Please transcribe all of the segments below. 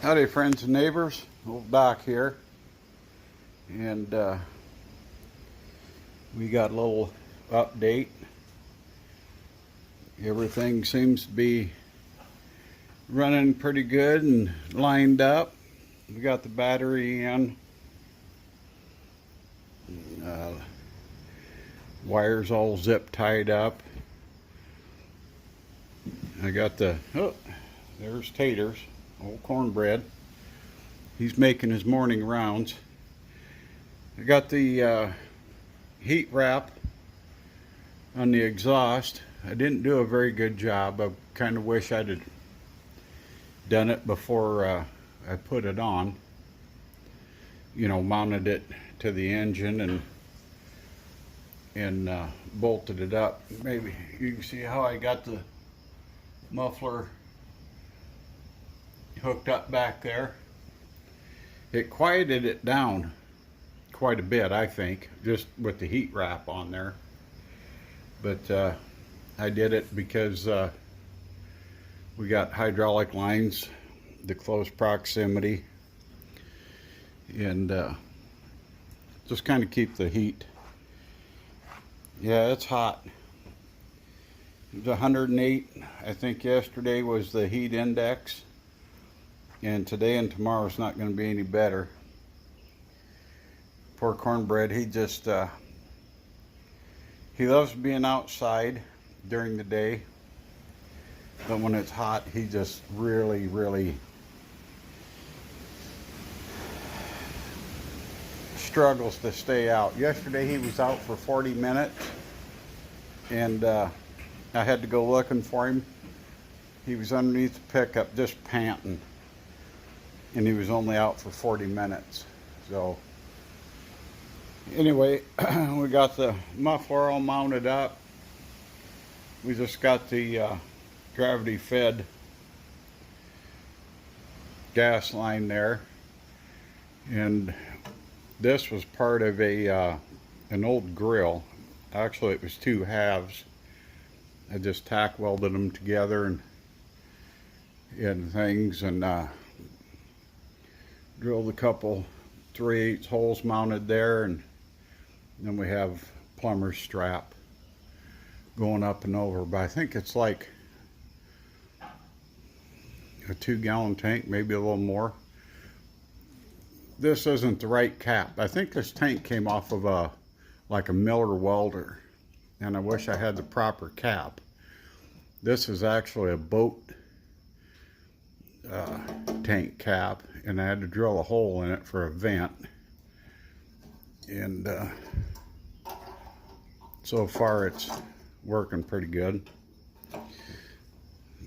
Howdy friends and neighbors, old Doc here, and we got a little update. Everything seems to be running pretty good and lined up. We got the battery in, wires all zip tied up. I got there's Taters, old cornbread. He's making his morning rounds. I got the heat wrap on the exhaust. I didn't do a very good job. I kind of wish I'd have done it before I put it on. You know, mounted it to the engine and bolted it up. Maybe you can see how I got the muffler hooked up back there. It quieted it down quite a bit, I think, just with the heat wrap on there. But I did it because we got hydraulic lines to close proximity, and just kind of keep the heat. Yeah, it's hot. It was 108. I think yesterday was the heat index, and today and tomorrow is not going to be any better. Poor cornbread, he just he loves being outside during the day, but when it's hot he just really struggles to stay out. Yesterday he was out for 40 minutes, and I had to go looking for him. He was underneath the pickup just panting, and he was only out for 40 minutes. So anyway, we got the muffler all mounted up. We just got the gravity fed gas line there, and this was part of an old grill. Actually, it was two halves. I just tack welded them together and things, and drilled a couple 3/8 holes mounted there, and then we have plumber's strap going up and over. But I think it's like a 2-gallon tank, maybe a little more. This isn't the right cap. I think this tank came off of like a Miller welder, and I wish I had the proper cap. This is actually a boat tank cap, and I had to drill a hole in it for a vent. And so far it's working pretty good.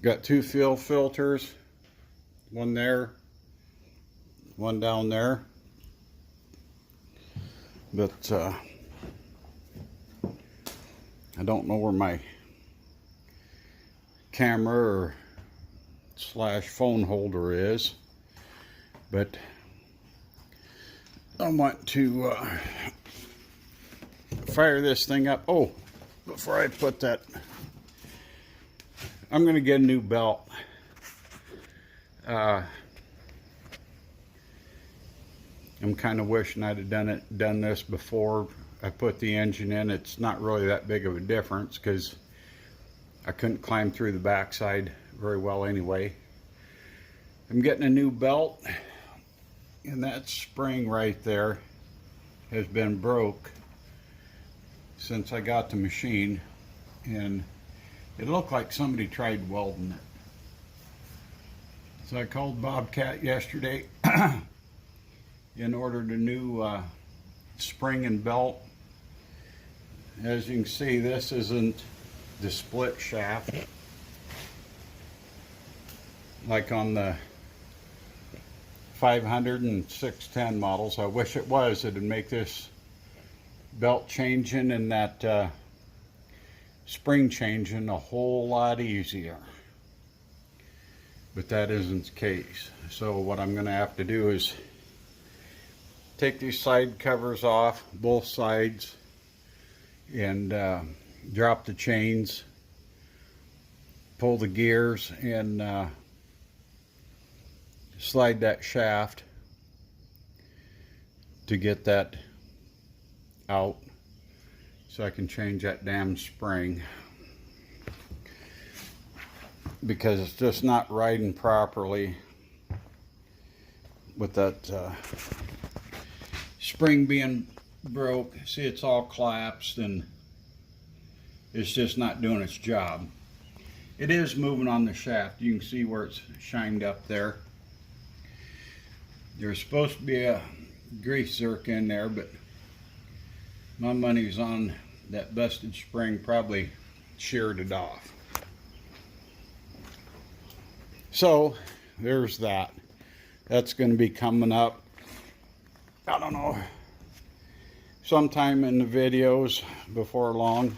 Got 2 fuel filters, one there, one down there. But I don't know where my camera or / phone holder is, but I want to fire this thing up. Oh, before I put that, I'm going to get a new belt. I'm kind of wishing I'd have done this before I put the engine in. It's not really that big of a difference because I couldn't climb through the backside very well anyway. I'm getting a new belt, and that spring right there has been broke since I got the machine, and it looked like somebody tried welding it. So I called Bobcat yesterday and ordered a new spring and belt. As you can see, this isn't the split shaft like on the 500 and 610 models. I wish it was. It'd make this belt changing and that spring changing a whole lot easier, but that isn't the case. So what I'm going to have to do is take these side covers off, both sides, and drop the chains, pull the gears, and slide that shaft to get that out so I can change that damn spring, because it's just not riding properly with that spring being broke. See, it's all collapsed and it's just not doing its job. It is moving on the shaft. You can see where it's shined up there. There's supposed to be a grease zerk in there, but my money's on that busted spring probably sheared it off. So there's that. That's going to be coming up, I don't know, sometime in the videos before long.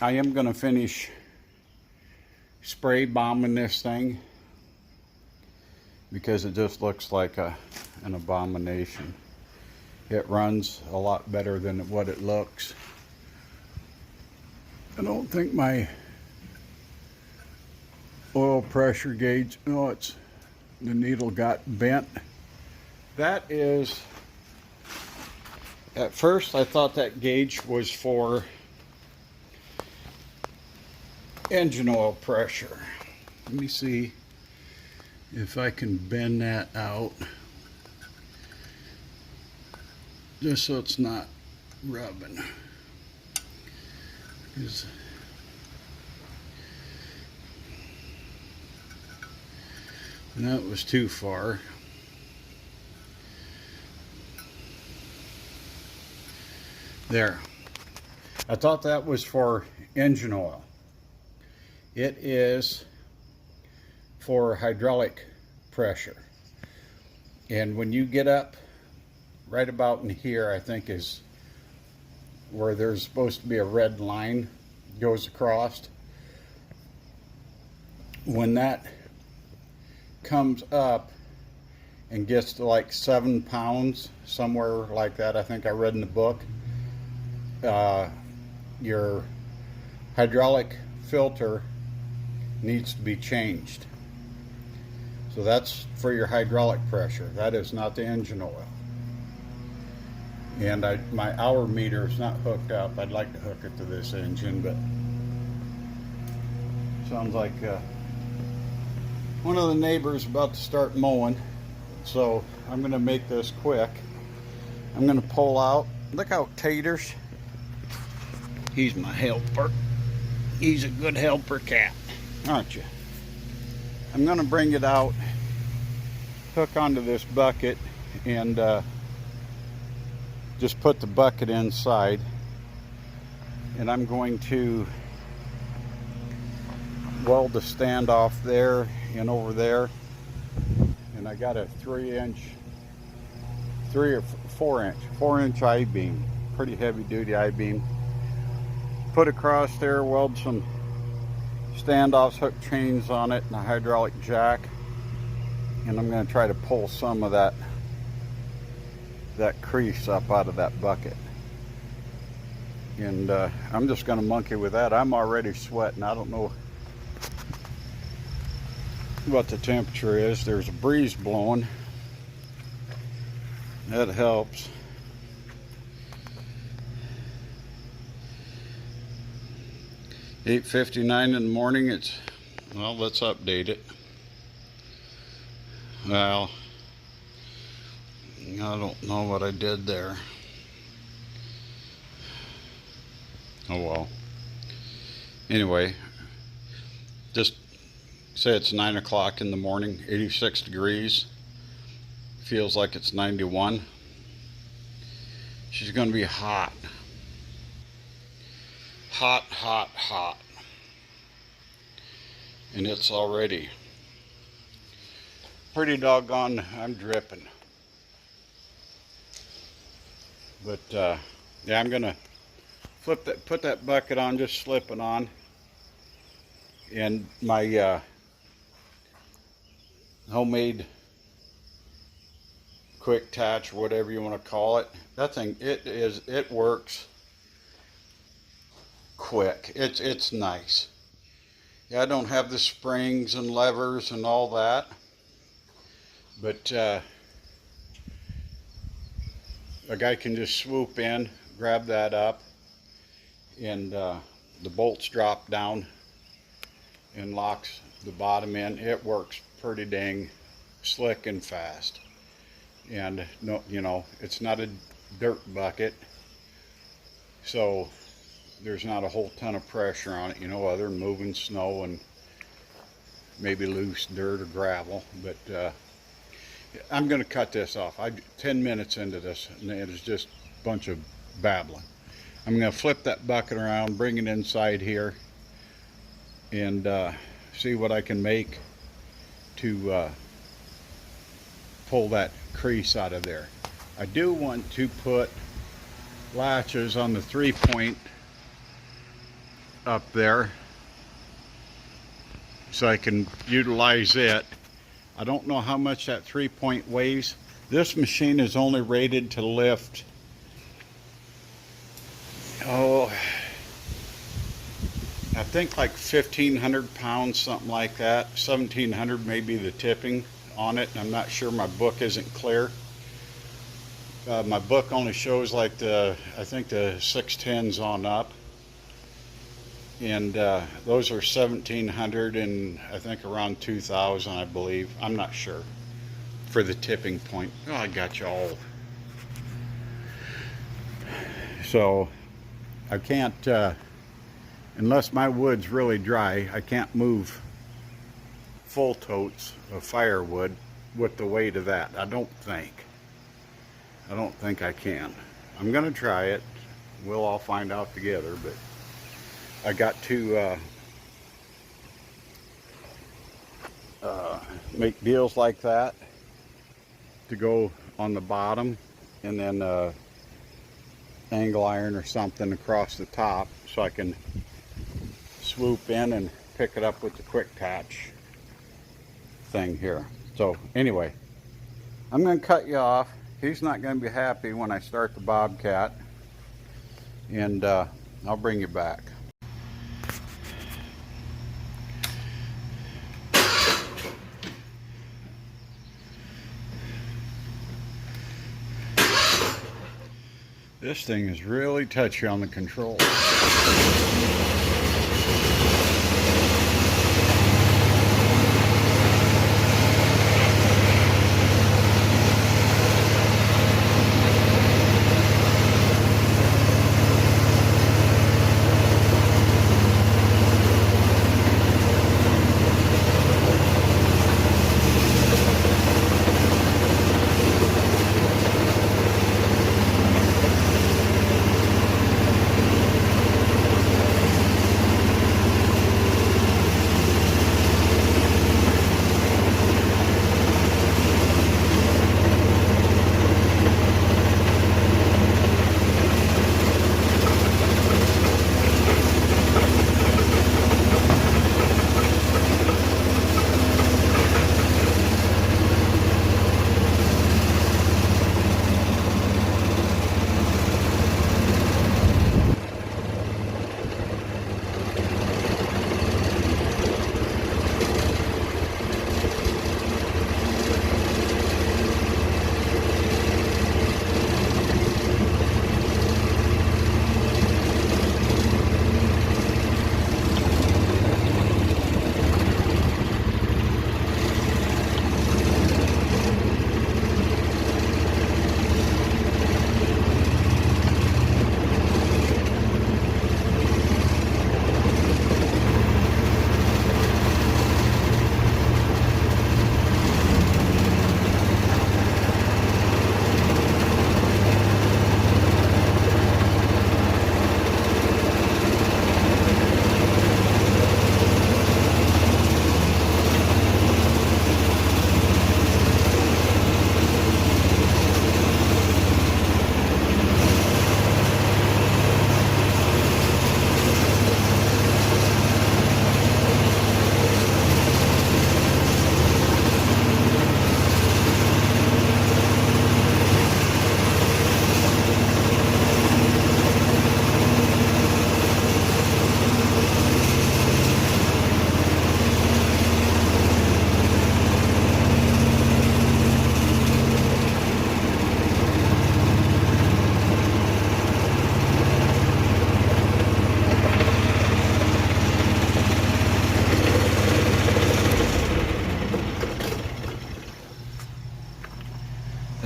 I am going to finish spray bombing this thing because it just looks like an abomination. It runs a lot better than what it looks. I don't think my oil pressure gauge, no, it's, the needle got bent. That is, at first I thought that gauge was for engine oil pressure. Let me see if I can bend that out just so it's not rubbing. That was too far. There. I thought that was for engine oil. It is for hydraulic pressure. And when you get up right about in here, I think is where there's supposed to be a red line goes across. When that comes up and gets to like 7 pounds, somewhere like that, I think I read in the book, your hydraulic filter needs to be changed. So that's for your hydraulic pressure. That is not the engine oil. And my hour meter is not hooked up. I'd like to hook it to this engine, but sounds like one of the neighbors about to start mowing. So I'm going to make this quick. I'm going to pull out. Look how Taters. He's my helper. He's a good helper cat, aren't you? I'm going to bring it out, hook onto this bucket, and just put the bucket inside. And I'm going to weld the standoff there and over there. And I got a 3 or 4 inch I-beam, pretty heavy duty I-beam. Put across there, weld some standoffs, hook chains on it, and a hydraulic jack. And I'm going to try to pull some of that crease up out of that bucket. And I'm just going to monkey with that. I'm already sweating. I don't know what the temperature is. There's a breeze blowing. That helps. $8:59 in the morning. It's, well, let's update it. Well, I don't know what I did there. Oh well. Anyway, just say it's 9 o'clock in the morning, 86 degrees. Feels like it's 91. She's going to be hot. Hot, hot, hot. And it's already pretty doggone, I'm dripping. But yeah, I'm gonna put that bucket on, just slip it on. And my homemade quick attach, whatever you want to call it, that thing, it works quick. It's nice. Yeah, I don't have the springs and levers and all that, But a guy can just swoop in, grab that up, and the bolts drop down and locks the bottom in. It works pretty dang slick and fast. And no, you know, it's not a dirt bucket, so there's not a whole ton of pressure on it, you know, other than moving snow and maybe loose dirt or gravel. But I'm going to cut this off. 10 minutes into this, and it's just a bunch of babbling. I'm going to flip that bucket around, bring it inside here, and see what I can make to pull that crease out of there. I do want to put latches on the 3-point up there so I can utilize it. I don't know how much that 3-point weighs. This machine is only rated to lift, I think like 1,500 pounds, something like that. 1,700 maybe the tipping on it. I'm not sure, my book isn't clear. My book only shows like I think the 610s on up. And those are 1,700 and I think around 2,000, I believe. I'm not sure for the tipping point. Oh, I got you all. So I can't, unless my wood's really dry, I can't move full totes of firewood with the weight of that. I don't think I can. I'm gonna try it. We'll all find out together, but I got to make deals like that to go on the bottom, and then angle iron or something across the top so I can swoop in and pick it up with the quick catch thing here. So anyway, I'm going to cut you off. He's not going to be happy when I start the Bobcat, and I'll bring you back. This thing is really touchy on the controls.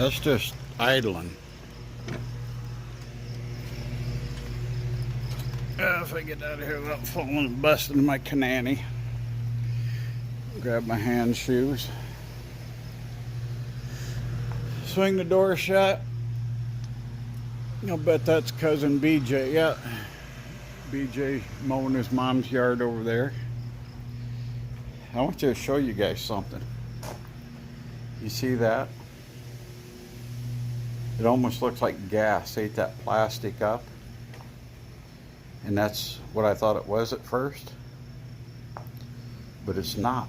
That's just idling. If I get out of here without falling and busting my canani. Grab my hand shoes. Swing the door shut. I'll bet that's cousin BJ. Yeah. BJ mowing his mom's yard over there. I want you to show you guys something. You see that? It almost looks like gas. Ate that plastic up. And that's what I thought it was at first. But it's not.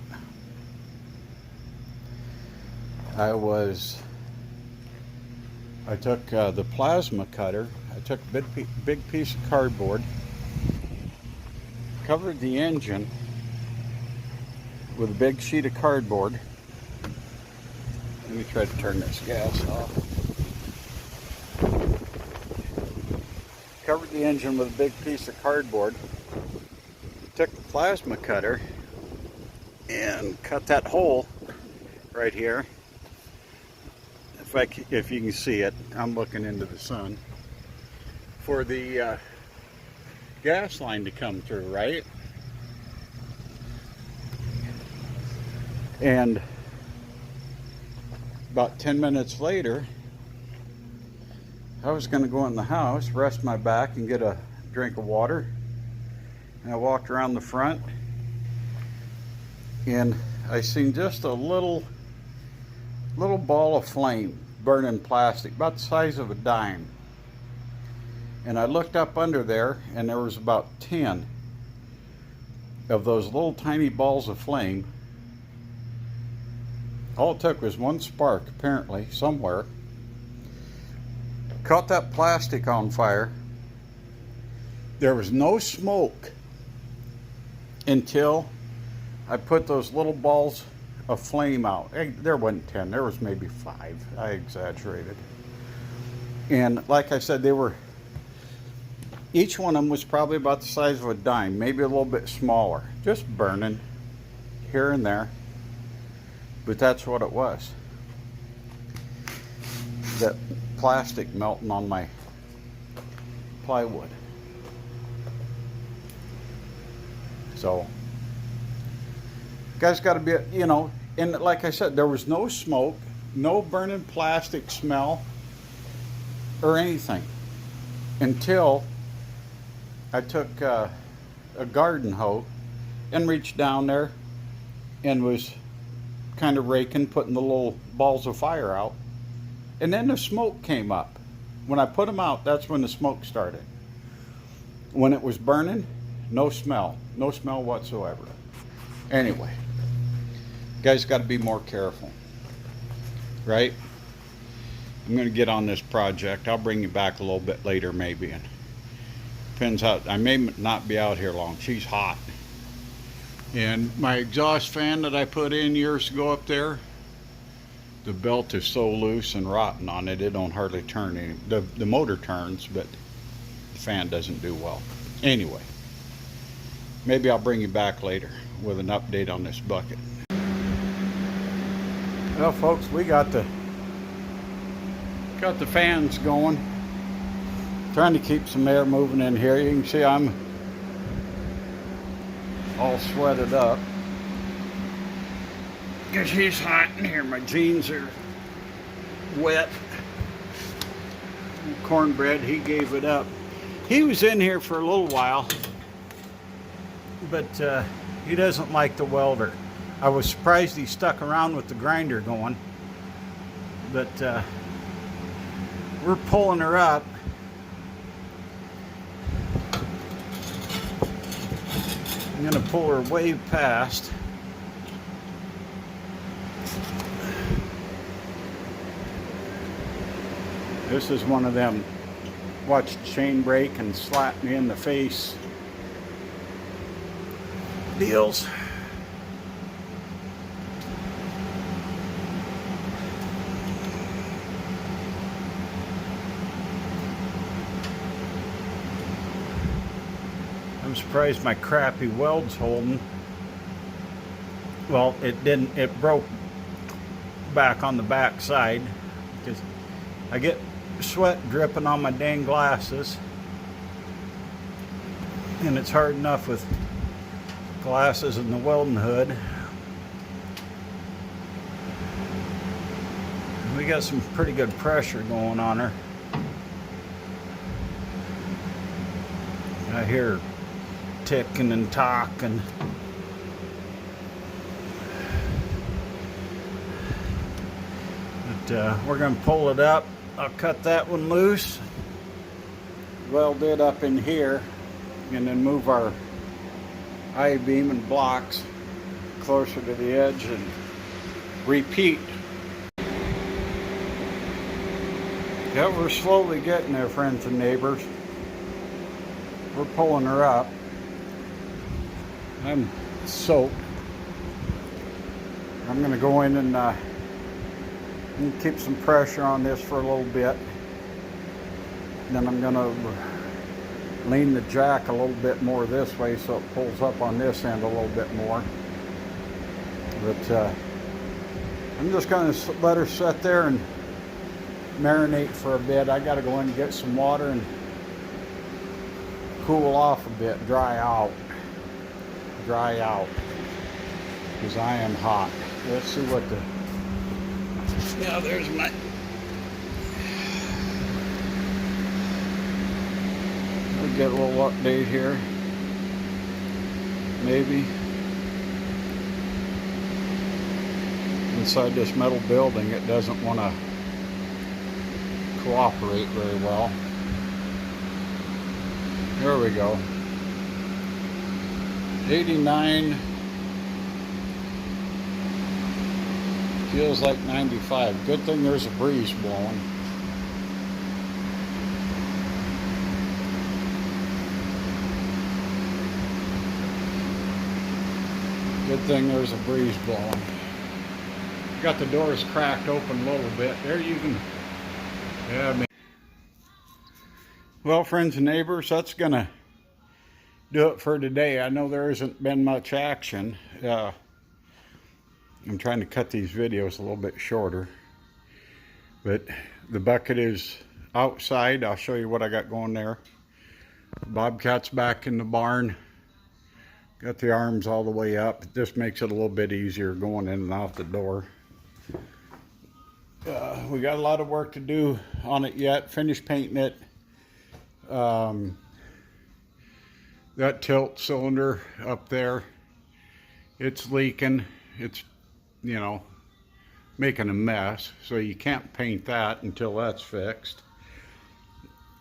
I took the plasma cutter. I took a big piece of cardboard, covered the engine with a big sheet of cardboard. Let me try to turn this gas off. Covered the engine with a big piece of cardboard. Took the plasma cutter and cut that hole right here. If you can see it, I'm looking into the sun, for the gas line to come through, right? And about 10 minutes later, I was going to go in the house, rest my back and get a drink of water. And I walked around the front and I seen just a little ball of flame burning plastic, about the size of a dime. And I looked up under there and there was about 10 of those little tiny balls of flame. All it took was one spark, apparently, somewhere. Caught that plastic on fire. There was no smoke until I put those little balls of flame out. There wasn't 10, there was maybe 5. I exaggerated. And like I said, each one of them was probably about the size of a dime, maybe a little bit smaller, just burning here and there. But that's what it was. That plastic melting on my plywood. So, guys got to be, you know, and like I said, there was no smoke, no burning plastic smell or anything until I took a garden hoe and reached down there and was kind of raking, putting the little balls of fire out. And then the smoke came up. When I put them out, that's when the smoke started. When it was burning, no smell whatsoever. Anyway, guys got to be more careful, right? I'm going to get on this project. I'll bring you back a little bit later maybe. And depends how, I may not be out here long. She's hot. And my exhaust fan that I put in years ago up there, the belt is so loose and rotten on it, it don't hardly turn any. The motor turns, but the fan doesn't do well. Anyway, maybe I'll bring you back later with an update on this bucket. Well, folks, we got the fans going. Trying to keep some air moving in here. You can see I'm all sweated up because he's hot in here. My jeans are wet. Cornbread, he gave it up. He was in here for a little while, but he doesn't like the welder. I was surprised he stuck around with the grinder going, but we're pulling her up. I'm going to pull her way past. This is one of them watch chain break and slap me in the face deals. I'm surprised my crappy weld's holding. Well, it didn't. It broke back on the back side. because I get sweat dripping on my dang glasses, and it's hard enough with glasses and the welding hood. We got some pretty good pressure going on her. I hear ticking and talking. But we're going to pull it up. I'll cut that one loose, weld it up in here, and then move our I-beam and blocks closer to the edge and repeat. Yeah, we're slowly getting there, friends and neighbors. We're pulling her up. I'm soaked. I'm going to go in and keep some pressure on this for a little bit. Then I'm going to lean the jack a little bit more this way so it pulls up on this end a little bit more. But I'm just going to let her sit there and marinate for a bit. I got to go in and get some water and cool off a bit, dry out, because I am hot. Let's see what the, yeah, there's my, we'll get a little update here, maybe. Inside this metal building, it doesn't want to cooperate very well. There we go. 89. Feels like 95. Good thing there's a breeze blowing. Good thing there's a breeze blowing. Got the doors cracked open a little bit. There you can, yeah, I mean. Well, friends and neighbors, that's gonna do it for today. I know there hasn't been much action. I'm trying to cut these videos a little bit shorter, but the bucket is outside. I'll show you what I got going there. Bobcat's back in the barn. Got the arms all the way up. This makes it a little bit easier going in and out the door. We got a lot of work to do on it yet. Finished painting it. That tilt cylinder up there, it's leaking. It's, you know, making a mess, so you can't paint that until that's fixed.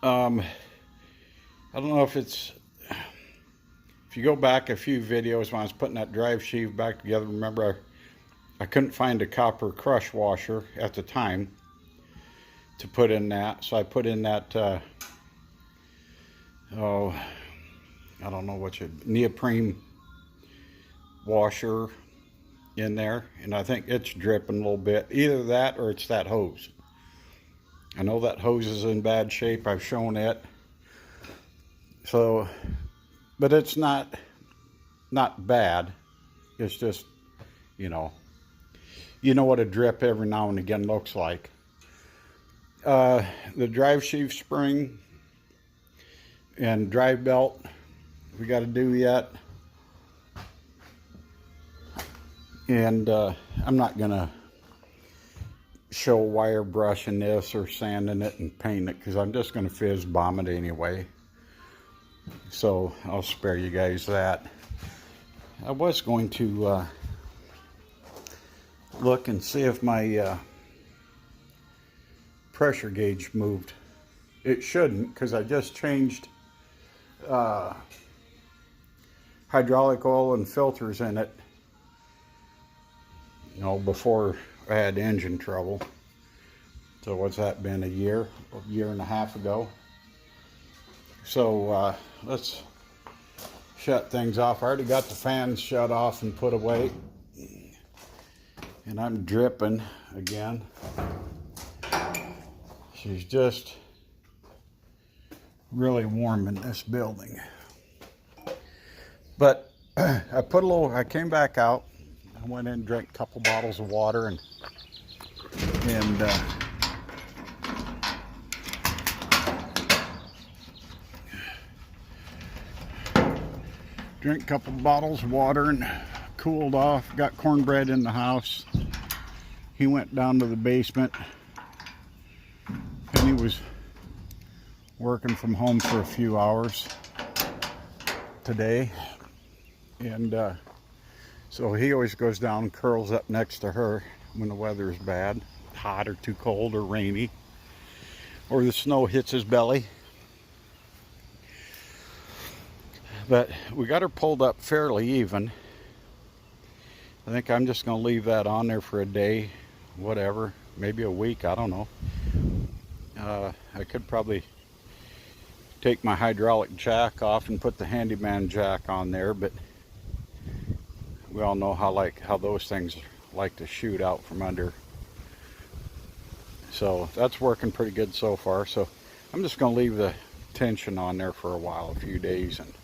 I don't know if it's, if you go back a few videos when I was putting that drive sheave back together, remember I couldn't find a copper crush washer at the time to put in that, so I put in that oh, I don't know what neoprene washer in there, and I think it's dripping a little bit. Either that or it's that hose. I know that hose is in bad shape. I've shown it. So, but it's not bad. It's just, you know what a drip every now and again looks like. The drive sheave spring and drive belt we got to do yet, and I'm not gonna show wire brushing this or sanding it and painting it, because I'm just gonna fizz bomb it anyway, so I'll spare you guys that. I was going to look and see if my pressure gauge moved. It shouldn't, because I just changed hydraulic oil and filters in it, you know, before I had engine trouble. So what's that been, a year and a half ago? So let's shut things off. I already got the fans shut off and put away, and I'm dripping again. She's just really warm in this building. But I came back out. I went in and drank a couple bottles of water and Drink a couple bottles of water and cooled off. Got cornbread in the house. He went down to the basement. Penny was working from home for a few hours today. And so he always goes down and curls up next to her when the weather is bad, hot or too cold or rainy, or the snow hits his belly. But we got her pulled up fairly even. I think I'm just going to leave that on there for a day, whatever, maybe a week, I don't know. I could probably take my hydraulic jack off and put the handyman jack on there, but we all know how those things like to shoot out from under. So that's working pretty good so far. So I'm just going to leave the tension on there for a while, a few days, and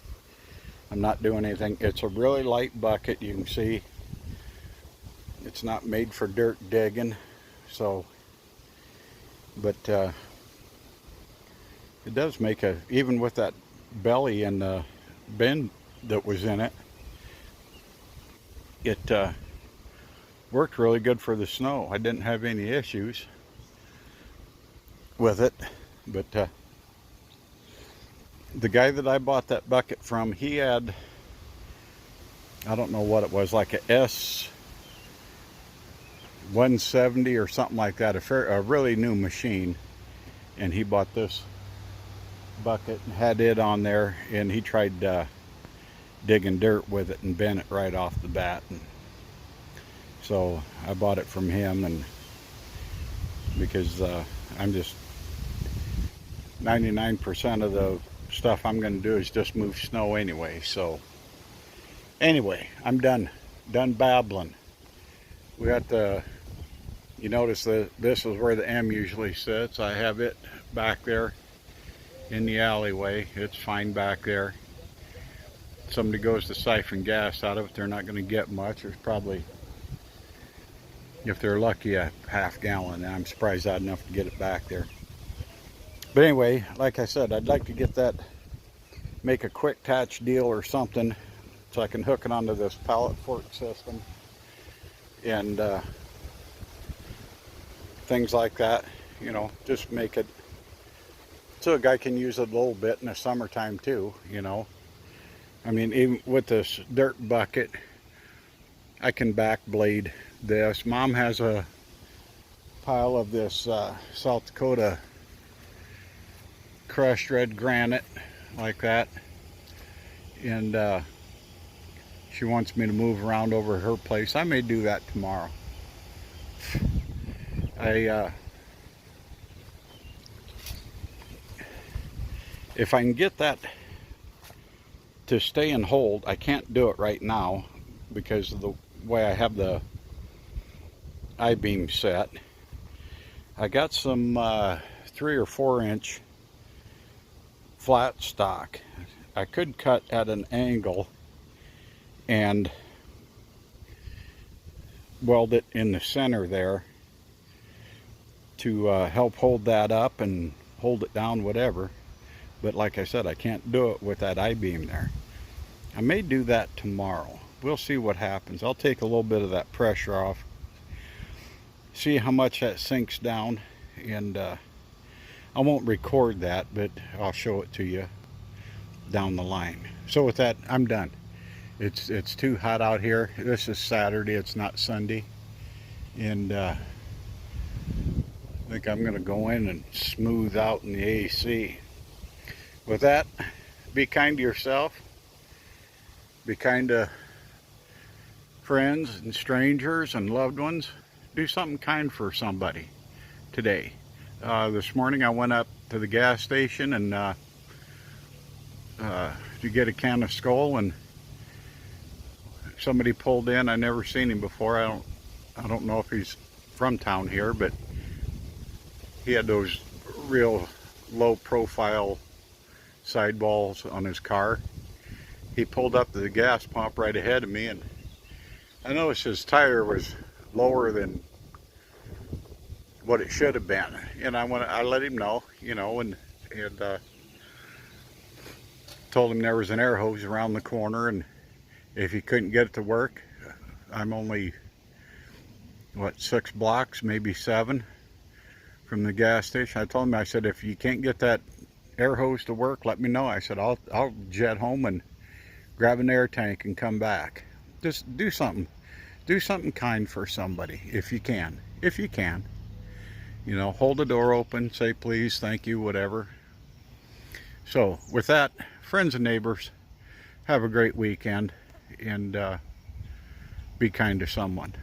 I'm not doing anything. It's a really light bucket. You can see it's not made for dirt digging. So, but it does make even with that belly and the bend that was in it, it worked really good for the snow. I didn't have any issues with it, but the guy that I bought that bucket from, he had, I don't know what it was, like a S170 or something like that, a really new machine, and he bought this bucket and had it on there, and he tried digging dirt with it and bent it right off the bat. And so I bought it from him, and because I'm just 99% of the stuff I'm going to do is just move snow anyway. So anyway, I'm done babbling. We got you notice that this is where the M usually sits. I have it back there in the alleyway. It's fine back there. Somebody goes to siphon gas out of it, they're not going to get much. There's probably, if they're lucky, a half gallon. And I'm surprised I had enough to get it back there. But anyway, like I said, I'd like to get that, make a quick attach deal or something so I can hook it onto this pallet fork system and things like that, you know, just make it so a guy can use it a little bit in the summertime too, you know. I mean, even with this dirt bucket, I can back blade this. Mom has a pile of this South Dakota crushed red granite like that, and she wants me to move around over her place. I may do that tomorrow. If I can get that to stay and hold, I can't do it right now because of the way I have the I-beam set. I got some 3 or 4 inch flat stock. I could cut at an angle and weld it in the center there to help hold that up and hold it down, whatever. But like I said, I can't do it with that I-beam there. I may do that tomorrow. We'll see what happens. I'll take a little bit of that pressure off, see how much that sinks down, and I won't record that, but I'll show it to you down the line. So with that, I'm done. It's too hot out here. This is Saturday, it's not Sunday, and I think I'm gonna go in and smooth out in the AC. With that, be kind to yourself, be kind to friends and strangers and loved ones. Do something kind for somebody today. This morning I went up to the gas station and to get a can of Skoal, and somebody pulled in. I never seen him before. I don't know if he's from town here, but he had those real low profile sidewalls on his car. He pulled up to the gas pump right ahead of me, and I noticed his tire was lower than what it should have been, and I let him know, you know, and Told him there was an air hose around the corner, and if he couldn't get it to work, I'm only, what, 6 blocks, maybe 7 from the gas station. I told him, I said, if you can't get that air hose to work, let me know. I said, I'll jet home and grab an air tank and come back. Just do something. Do something kind for somebody if you can. If you can. You know, hold the door open, say please, thank you, whatever. So, with that, friends and neighbors, have a great weekend, and be kind to someone.